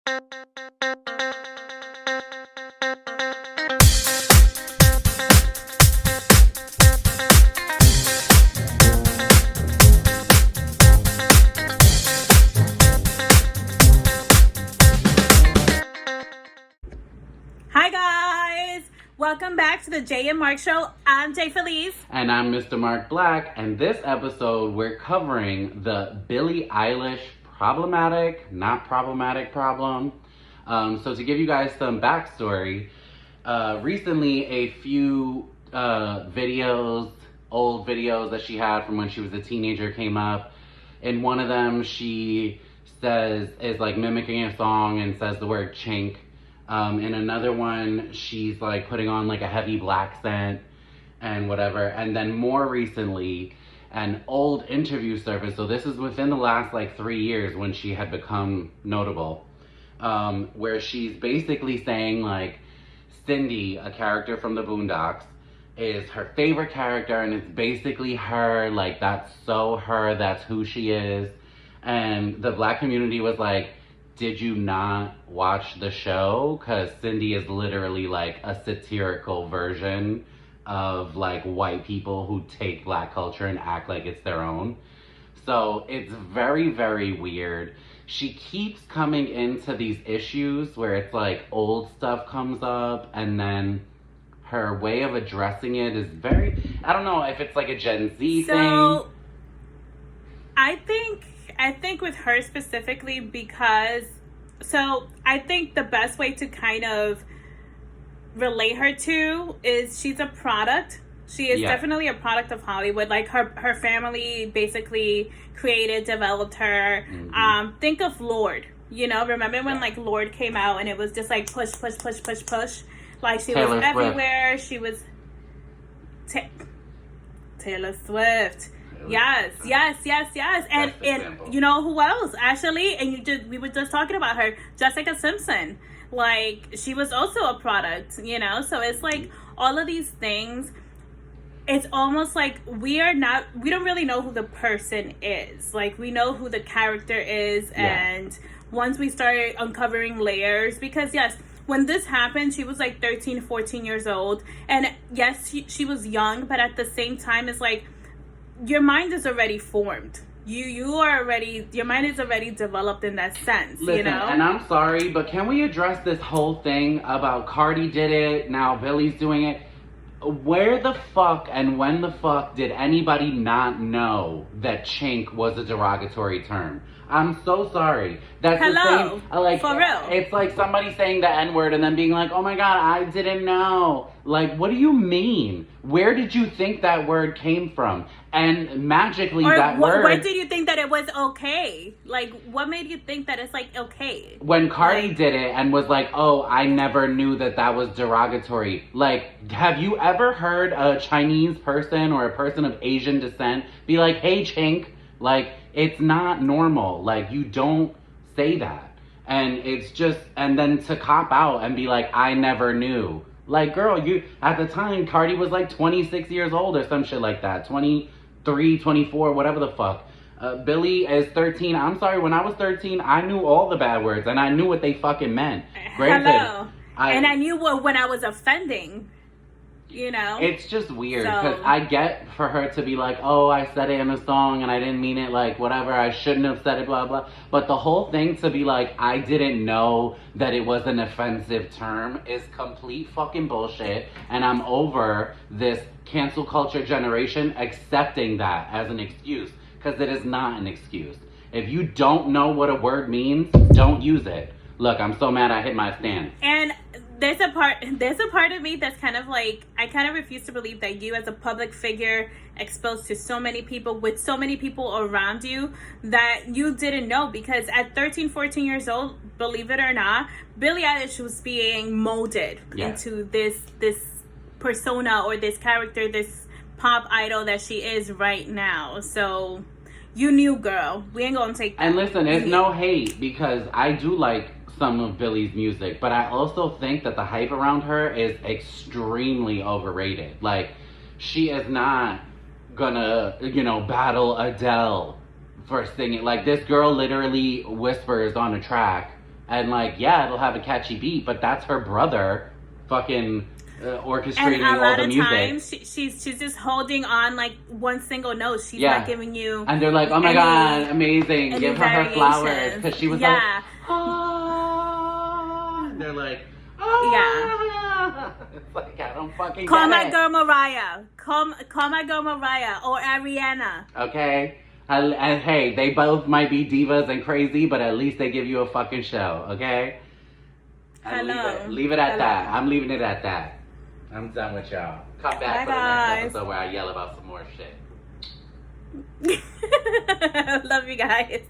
Hi guys! Welcome back to the Jay and Mark Show. I'm Jay Felice. And I'm Mr. Mark Black, and this episode we're covering the Billie Eilish problematic, not problematic problem. So to give you guys some backstory, recently a few old videos that she had from when she was a teenager came up. In one of them she is like mimicking a song and says the word chink. In another one, she's like putting on like a heavy black scent and whatever. And then more recently, an old interview surfaced. So this is within the last like 3 years when she had become notable, where she's basically saying like Cindy, a character from the Boondocks, is her favorite character, and it's basically her, like that's so her, that's who she is. And the black community was like, did you not watch the show? Because Cindy is literally like a satirical version of like white people who take black culture and act like it's their own. So it's very, very weird. She keeps coming into these issues where it's like old stuff comes up, and then her way of addressing it is very, I don't know if it's like a Gen Z thing. So I think with her specifically, because I think the best way to kind of relate her to is she's a product. She is definitely a product of Hollywood. Like her family basically created, developed her. Mm-hmm. Think of Lorde. You know, remember when like Lorde came out and it was just like push. Like she Taylor was everywhere. She was Taylor Swift. Yes. And you know who else? Actually, and we were just talking about her, Jessica Simpson. Like, she was also a product, you know? So it's like all of these things, it's almost like we don't really know who the person is. Like, we know who the character is, and once we start uncovering layers, because yes, when this happened, she was like 13, 14 years old. And yes, she was young, but at the same time, it's like, your mind is already formed. Your mind is already developed in that sense. Listen, you know? And I'm sorry, but can we address this whole thing about Cardi did it, now Billie's doing it? Where the fuck and when the fuck did anybody not know that chink was a derogatory term? I'm so sorry. That's the same. Like, for real. It's like somebody saying the N-word and then being like, oh my god, I didn't know. Like, what do you mean? Where did you think that word came from? And magically that word... Where did you think that it was okay? Like, what made you think that it's like okay? When Cardi did it and was like, oh, I never knew that was derogatory. Like, have you ever heard a Chinese person or a person of Asian descent be like, hey, chink? Like, it's not normal. Like, you don't say that. And it's just, and then to cop out and be like, I never knew. Like, girl, at the time, Cardi was like 26 years old or some shit like that. 23, 24, whatever the fuck. Billie is 13. I'm sorry, when I was 13, I knew all the bad words and I knew what they fucking meant. Granted, hello. And I knew when I was offending. You know? It's just weird, because I get for her to be like, oh, I said it in a song and I didn't mean it, like, whatever, I shouldn't have said it, blah, blah. But the whole thing to be like, I didn't know that it was an offensive term is complete fucking bullshit. And I'm over this cancel culture generation accepting that as an excuse, because it is not an excuse. If you don't know what a word means, don't use it. Look, I'm so mad I hit my stand. And there's a part of me that's kind of like, I kind of refuse to believe that you as a public figure exposed to so many people with so many people around you that you didn't know, because at 13, 14 years old, believe it or not, Billie Eilish was being molded into this persona or this character, this pop idol that she is right now. So you knew, girl. We ain't gonna take that. And listen, it's no hate, because I do like some of Billie's music, but I also think that the hype around her is extremely overrated. Like, she is not gonna, battle Adele for singing. Like, this girl literally whispers on a track And like, yeah, it'll have a catchy beat, but that's her brother fucking orchestrating all the music. And a lot of times, she's just holding on like one single note. She's not giving you. And they're like, oh my god, amazing. Give her flowers. Because she was like, ah. And they're like, ah. It's like, I don't fucking Call get my it. girl Mariah. Call my girl Mariah or Ariana. Okay? And hey, they both might be divas and crazy, but at least they give you a fucking show, okay? And leave it at that. I'm leaving it at that. I'm done with y'all. Come back for the next episode where I yell about some more shit. Love you guys.